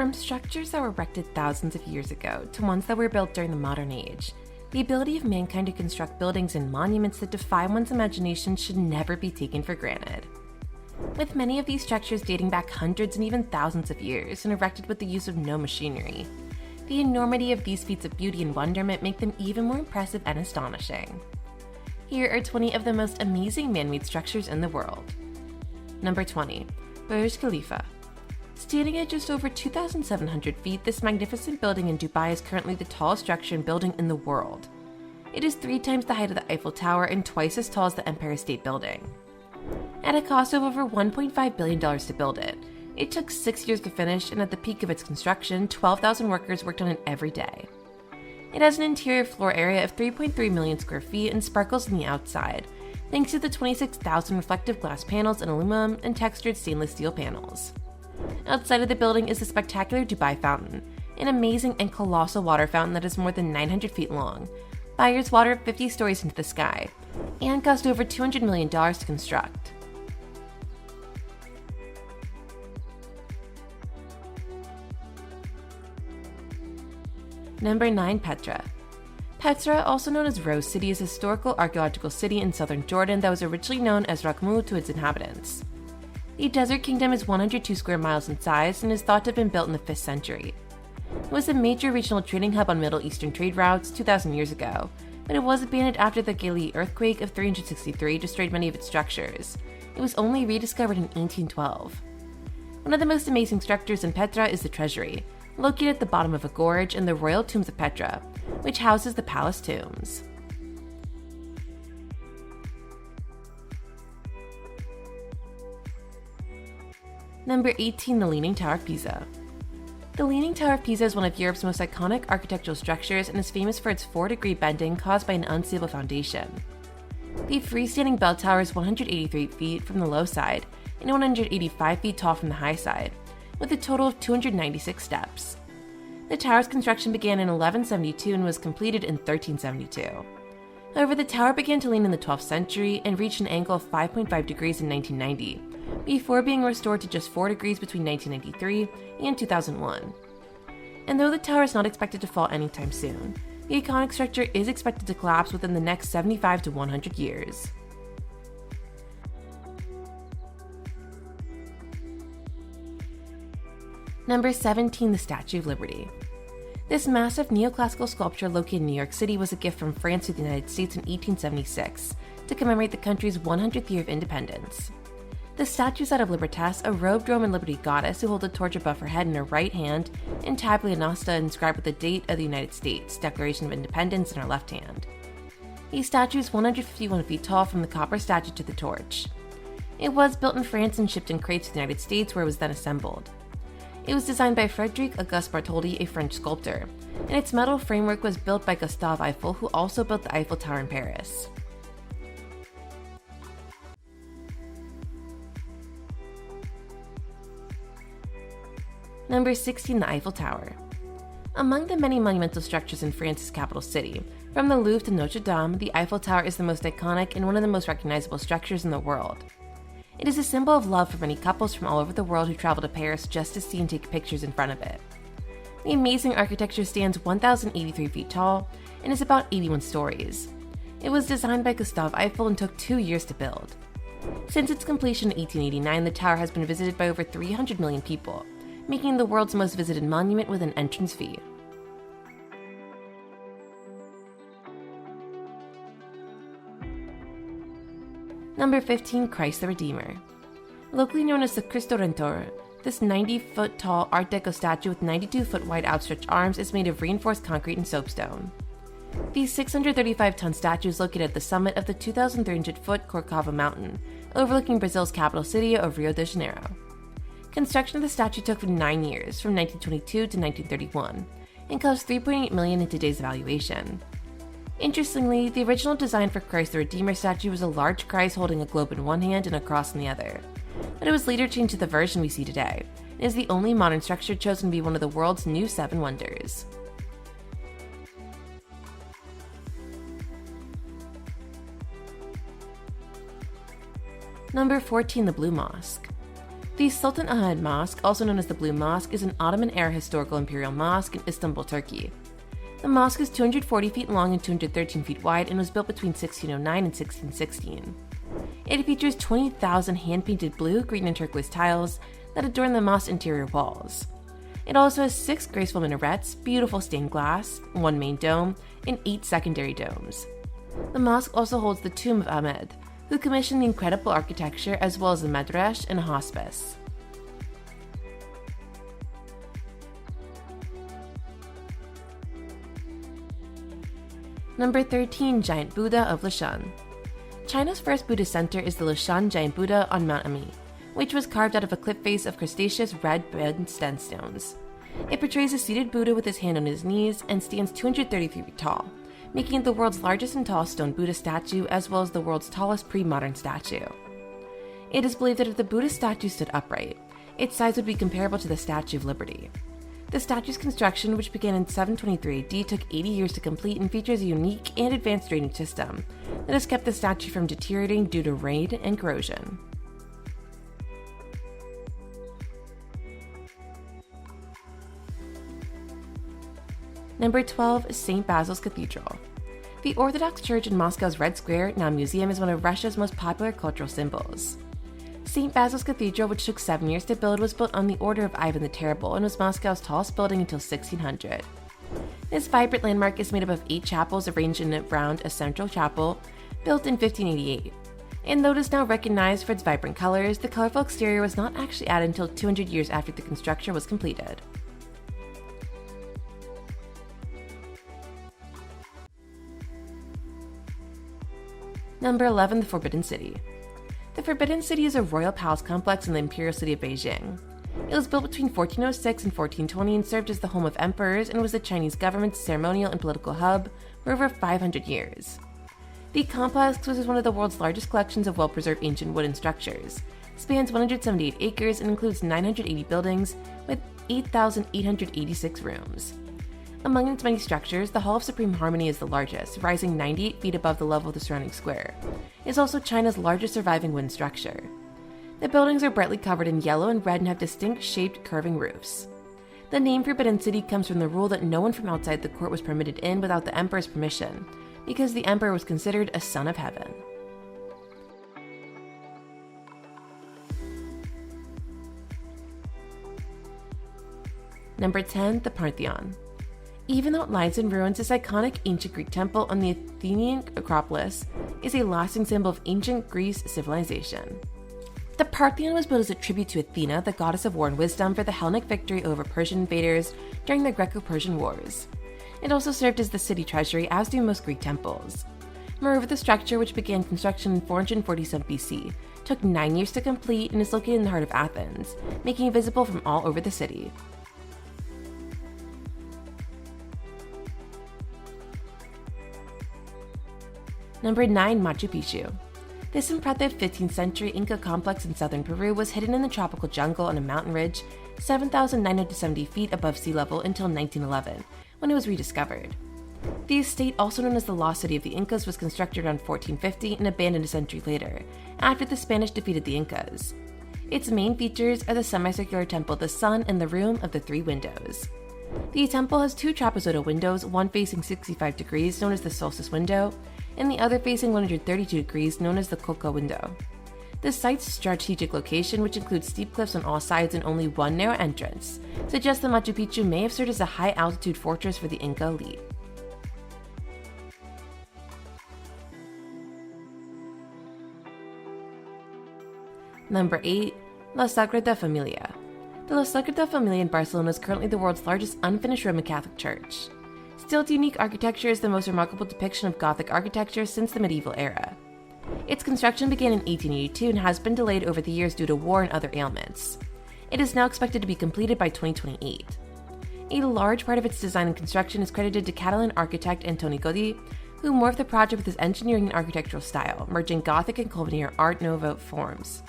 From structures that were erected thousands of years ago to ones that were built during the modern age, the ability of mankind to construct buildings and monuments that defy one's imagination should never be taken for granted. With many of these structures dating back hundreds and even thousands of years and erected with the use of no machinery, the enormity of these feats of beauty and wonderment make them even more impressive and astonishing. Here are 20 of the most amazing man-made structures in the world. Number 20. Burj Khalifa. Standing at just over 2,700 feet, this magnificent building in Dubai is currently the tallest structure and building in the world. It is 3 times the height of the Eiffel Tower and twice as tall as the Empire State Building. At a cost of over $1.5 billion to build it, it took 6 years to finish, and at the peak of its construction, 12,000 workers worked on it every day. It has an interior floor area of 3.3 million square feet and sparkles on the outside, thanks to the 26,000 reflective glass panels and aluminum and textured stainless steel panels. Outside of the building is the spectacular Dubai Fountain, an amazing and colossal water fountain that is more than 900 feet long, fires water 50 stories into the sky, and cost over $200 million to construct. Number 9. Petra. Petra, also known as Rose City, is a historical archaeological city in southern Jordan that was originally known as Rakhmu to its inhabitants. The Desert Kingdom is 102 square miles in size and is thought to have been built in the 5th century. It was a major regional trading hub on Middle Eastern trade routes 2,000 years ago, but it was abandoned after the Gili earthquake of 363 destroyed many of its structures. It was only rediscovered in 1812. One of the most amazing structures in Petra is the Treasury, located at the bottom of a gorge in the Royal Tombs of Petra, which houses the palace tombs. Number 18. The Leaning Tower of Pisa. The Leaning Tower of Pisa is one of Europe's most iconic architectural structures and is famous for its 4-degree bending caused by an unstable foundation. The freestanding bell tower is 183 feet from the low side and 185 feet tall from the high side, with a total of 296 steps. The tower's construction began in 1172 and was completed in 1372. However, the tower began to lean in the 12th century and reached an angle of 5.5 degrees in 1990, before being restored to just 4 degrees between 1993 and 2001. And though the tower is not expected to fall anytime soon, the iconic structure is expected to collapse within the next 75 to 100 years. Number 17. The Statue of Liberty. This massive neoclassical sculpture located in New York City was a gift from France to the United States in 1876 to commemorate the country's 100th year of independence. The statue is that of Libertas, a robed Roman liberty goddess who holds a torch above her head in her right hand and tabula nosta inscribed with the date of the United States Declaration of Independence in her left hand. The statue is 151 feet tall from the copper statue to the torch. It was built in France and shipped in crates to the United States, where it was then assembled. It was designed by Frédéric Auguste Bartholdi, a French sculptor, and its metal framework was built by Gustave Eiffel, who also built the Eiffel Tower in Paris. Number 16. The Eiffel Tower. Among the many monumental structures in France's capital city, from the Louvre to Notre Dame, the Eiffel Tower is the most iconic and one of the most recognizable structures in the world. It is a symbol of love for many couples from all over the world who travel to Paris just to see and take pictures in front of it. The amazing architecture stands 1,083 feet tall and is about 81 stories. It was designed by Gustave Eiffel and took 2 years to build. Since its completion in 1889, the tower has been visited by over 300 million people, making it the world's most visited monument with an entrance fee. Number 15. Christ the Redeemer. Locally known as the Cristo Redentor, this 90-foot tall Art Deco statue with 92-foot wide outstretched arms is made of reinforced concrete and soapstone. The 635-ton statue is located at the summit of the 2,300-foot Corcova Mountain, overlooking Brazil's capital city of Rio de Janeiro. Construction of the statue took 9 years, from 1922 to 1931, and cost $3.8 million in today's valuation. Interestingly, the original design for Christ the Redeemer statue was a large Christ holding a globe in one hand and a cross in the other, but it was later changed to the version we see today, and is the only modern structure chosen to be one of the world's new 7 wonders. Number 14. The Blue Mosque. The Sultan Ahmed Mosque, also known as the Blue Mosque, is an Ottoman-era historical imperial mosque in Istanbul, Turkey. The mosque is 240 feet long and 213 feet wide and was built between 1609 and 1616. It features 20,000 hand-painted blue, green, and turquoise tiles that adorn the mosque's interior walls. It also has 6 graceful minarets, beautiful stained glass, 1 main dome, and 8 secondary domes. The mosque also holds the tomb of Ahmed, who commissioned the incredible architecture as well as a medrash and a hospice. Number 13. Giant Buddha of LESHAN. China's first Buddhist center is the LESHAN Giant Buddha on Mount Ami, which was carved out of a cliff face of crustaceous red sandstones. It portrays a seated Buddha with his hand on his knees and stands 233 feet tall, making it the world's largest and tallest stone Buddha statue as well as the world's tallest pre-modern statue. It is believed that if the Buddha statue stood upright, its size would be comparable to the Statue of Liberty. The statue's construction, which began in 723 AD, took 80 years to complete and features a unique and advanced drainage system that has kept the statue from deteriorating due to rain and corrosion. Number 12. St. Basil's Cathedral. The Orthodox Church in Moscow's Red Square, now museum, is one of Russia's most popular cultural symbols. St. Basil's Cathedral, which took 7 years to build, was built on the order of Ivan the Terrible and was Moscow's tallest building until 1600. This vibrant landmark is made up of 8 chapels arranged in around a central chapel, built in 1588. And though it is now recognized for its vibrant colors, the colorful exterior was not actually added until 200 years after the construction was completed. Number 11. The Forbidden City. The Forbidden City is a royal palace complex in the imperial city of Beijing. It was built between 1406 and 1420 and served as the home of emperors and was the Chinese government's ceremonial and political hub for over 500 years. The complex, which is one of the world's largest collections of well-preserved ancient wooden structures, spans 178 acres and includes 980 buildings with 8,886 rooms. Among its many structures, the Hall of Supreme Harmony is the largest, rising 98 feet above the level of the surrounding square. It is also China's largest surviving wooden structure. The buildings are brightly covered in yellow and red and have distinct shaped curving roofs. The name Forbidden City comes from the rule that no one from outside the court was permitted in without the emperor's permission, because the emperor was considered a son of heaven. Number 10. The Parthenon. Even though it lies in ruins, this iconic ancient Greek temple on the Athenian Acropolis is a lasting symbol of ancient Greece civilization. The Parthenon was built as a tribute to Athena, the goddess of war and wisdom, for the Hellenic victory over Persian invaders during the Greco-Persian Wars. It also served as the city treasury, as do most Greek temples. Moreover, the structure, which began construction in 447 BC, took 9 years to complete and is located in the heart of Athens, making it visible from all over the city. Number 9. Machu Picchu. This impressive 15th century Inca complex in southern Peru was hidden in the tropical jungle on a mountain ridge 7,970 feet above sea level until 1911, when it was rediscovered. The estate, also known as the Lost City of the Incas, was constructed around 1450 and abandoned a century later, after the Spanish defeated the Incas. Its main features are the semicircular Temple of the Sun and the Room of the Three Windows. The temple has 2 trapezoidal windows, one facing 65 degrees, known as the solstice window, and the other facing 132 degrees, known as the Coca window. The site's strategic location, which includes steep cliffs on all sides and only one narrow entrance, suggests that Machu Picchu may have served as a high-altitude fortress for the Inca elite. Number 8. La Sagrada Familia. The La Sagrada Familia in Barcelona is currently the world's largest unfinished Roman Catholic church. Still, its unique architecture is the most remarkable depiction of Gothic architecture since the medieval era. Its construction began in 1882 and has been delayed over the years due to war and other ailments. It is now expected to be completed by 2028. A large part of its design and construction is credited to Catalan architect Antoni Gaudí, who morphed the project with his engineering and architectural style, merging Gothic and Colonial Art Nouveau forms.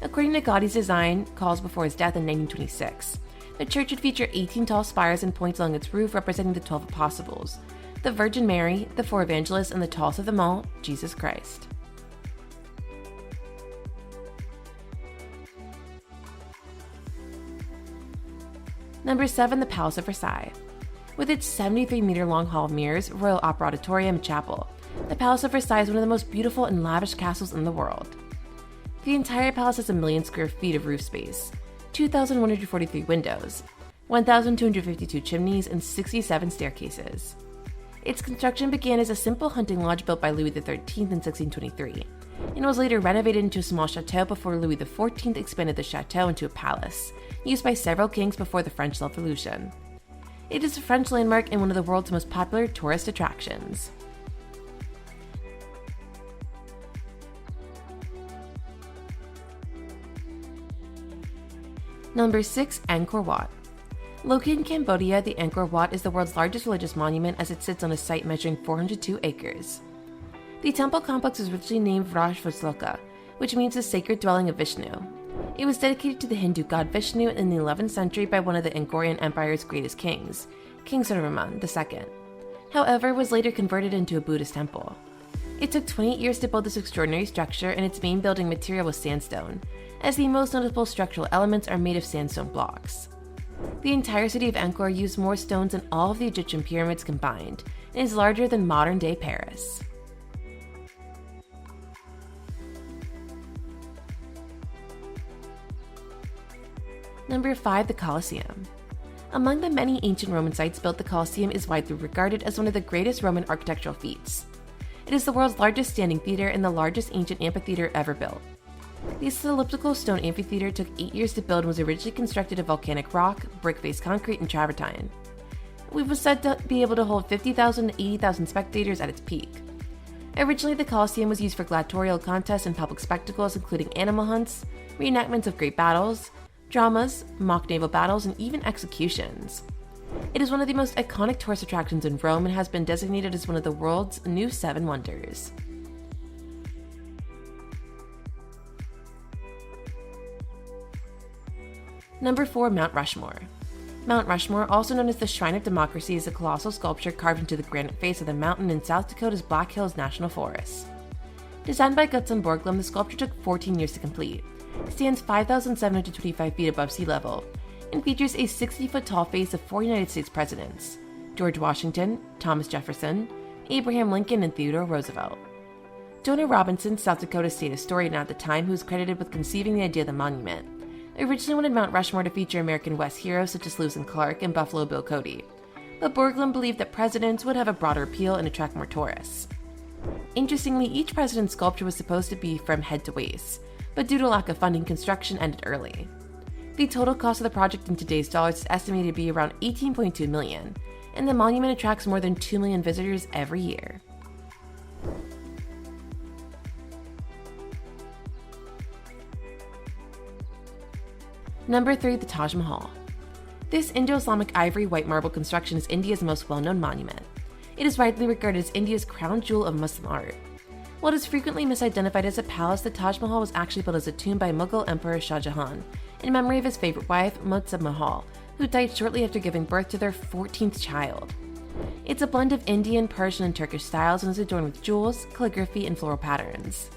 According to Gaudi's design calls before his death in 1926, the church would feature 18 tall spires and points along its roof representing the 12 apostles, the Virgin Mary, the 4 evangelists, and the tallest of them all, Jesus Christ. Number 7. The Palace of Versailles. With its 73-meter-long hall of mirrors, Royal Opera Auditorium, and chapel, the Palace of Versailles is one of the most beautiful and lavish castles in the world. The entire palace has 1 million square feet of roof space, 2,143 windows, 1,252 chimneys, and 67 staircases. Its construction began as a simple hunting lodge built by Louis XIII in 1623, and was later renovated into a small chateau before Louis XIV expanded the chateau into a palace, used by several kings before the French Revolution. It is a French landmark and one of the world's most popular tourist attractions. Number 6. Angkor Wat. Located in Cambodia, the Angkor Wat is the world's largest religious monument as it sits on a site measuring 402 acres. The temple complex was originally named Vrajvasloka, which means the sacred dwelling of Vishnu. It was dedicated to the Hindu god Vishnu in the 11th century by one of the Angkorian Empire's greatest kings, King Suryavarman II. However, it was later converted into a Buddhist temple. It took 28 years to build this extraordinary structure, and its main building material was sandstone, as the most notable structural elements are made of sandstone blocks. The entire city of Angkor used more stones than all of the Egyptian pyramids combined, and is larger than modern-day Paris. Number 5. The Colosseum. Among the many ancient Roman sites built, the Colosseum is widely regarded as one of the greatest Roman architectural feats. It is the world's largest standing theater and the largest ancient amphitheater ever built. This elliptical stone amphitheater took 8 years to build and was originally constructed of volcanic rock, brick-faced concrete, and travertine. It was said to be able to hold 50,000 to 80,000 spectators at its peak. Originally, the Colosseum was used for gladiatorial contests and public spectacles, including animal hunts, reenactments of great battles, dramas, mock naval battles, and even executions. It is one of the most iconic tourist attractions in Rome and has been designated as one of the world's new 7 wonders. Number 4. Mount Rushmore. Mount Rushmore, also known as the Shrine of Democracy, is a colossal sculpture carved into the granite face of the mountain in South Dakota's Black Hills National Forest. Designed by Gutzon Borglum, the sculpture took 14 years to complete. It stands 5,725 feet above sea level, and features a 60-foot-tall face of 4 United States presidents: George Washington, Thomas Jefferson, Abraham Lincoln, and Theodore Roosevelt. Jonah Robinson, South Dakota's state historian at the time, who was credited with conceiving the idea of the monument, originally wanted Mount Rushmore to feature American West heroes such as Lewis and Clark and Buffalo Bill Cody, but Borglum believed that presidents would have a broader appeal and attract more tourists. Interestingly, each president's sculpture was supposed to be from head to waist, but due to lack of funding, construction ended early. The total cost of the project in today's dollars is estimated to be around $18.2 million, and the monument attracts more than 2 million visitors every year. Number 3. The Taj Mahal. This Indo-Islamic ivory white marble construction is India's most well-known monument. It is widely regarded as India's crown jewel of Muslim art. While it is frequently misidentified as a palace, the Taj Mahal was actually built as a tomb by Mughal Emperor Shah Jahan in memory of his favorite wife, Mutsa Mahal, who died shortly after giving birth to their 14th child. It's a blend of Indian, Persian, and Turkish styles and is adorned with jewels, calligraphy, and floral patterns.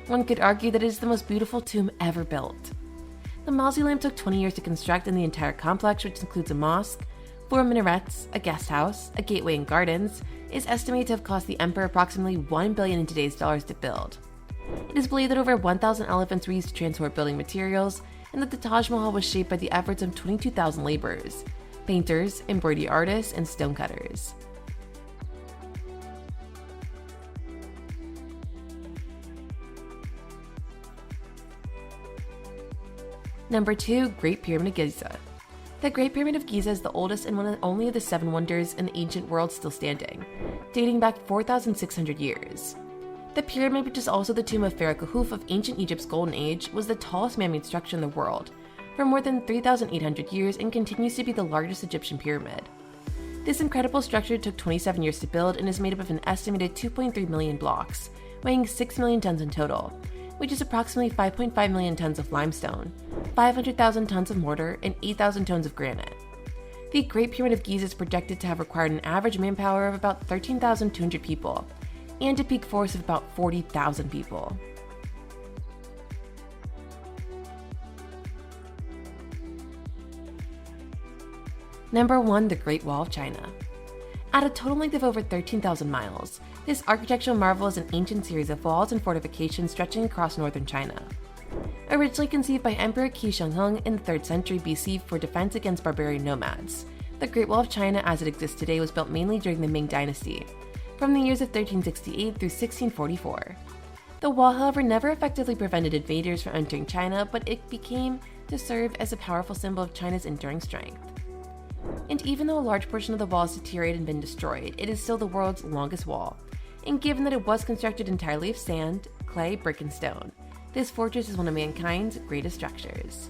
One could argue that it is the most beautiful tomb ever built. The mausoleum took 20 years to construct, and the entire complex, which includes a mosque, 4 minarets, a guest house, a gateway, and gardens, is estimated to have cost the emperor approximately $1 billion in today's dollars to build. It is believed that over 1,000 elephants were used to transport building materials, and that the Taj Mahal was shaped by the efforts of 22,000 laborers, painters, embroidery artists, and stonecutters. Number 2. Great Pyramid of Giza. The Great Pyramid of Giza is the oldest and one of only of the 7 wonders in the ancient world still standing, dating back 4,600 years. The pyramid, which is also the tomb of Pharaoh Khufu of ancient Egypt's Golden Age, was the tallest man-made structure in the world for more than 3,800 years and continues to be the largest Egyptian pyramid. This incredible structure took 27 years to build and is made up of an estimated 2.3 million blocks, weighing 6 million tons in total, which is approximately 5.5 million tons of limestone, 500,000 tons of mortar, and 8,000 tons of granite. The Great Pyramid of Giza is projected to have required an average manpower of about 13,200 people, and a peak force of about 40,000 people. Number 1. The Great Wall of China. At a total length of over 13,000 miles, this architectural marvel is an ancient series of walls and fortifications stretching across northern China. Originally conceived by Emperor Qi Shiheng in the 3rd century BC for defense against barbarian nomads, the Great Wall of China as it exists today was built mainly during the Ming Dynasty, from the years of 1368 through 1644. The wall, however, never effectively prevented invaders from entering China, but it became to serve as a powerful symbol of China's enduring strength. And even though a large portion of the wall has deteriorated and been destroyed, it is still the world's longest wall. And given that it was constructed entirely of sand, clay, brick, and stone, this fortress is one of mankind's greatest structures.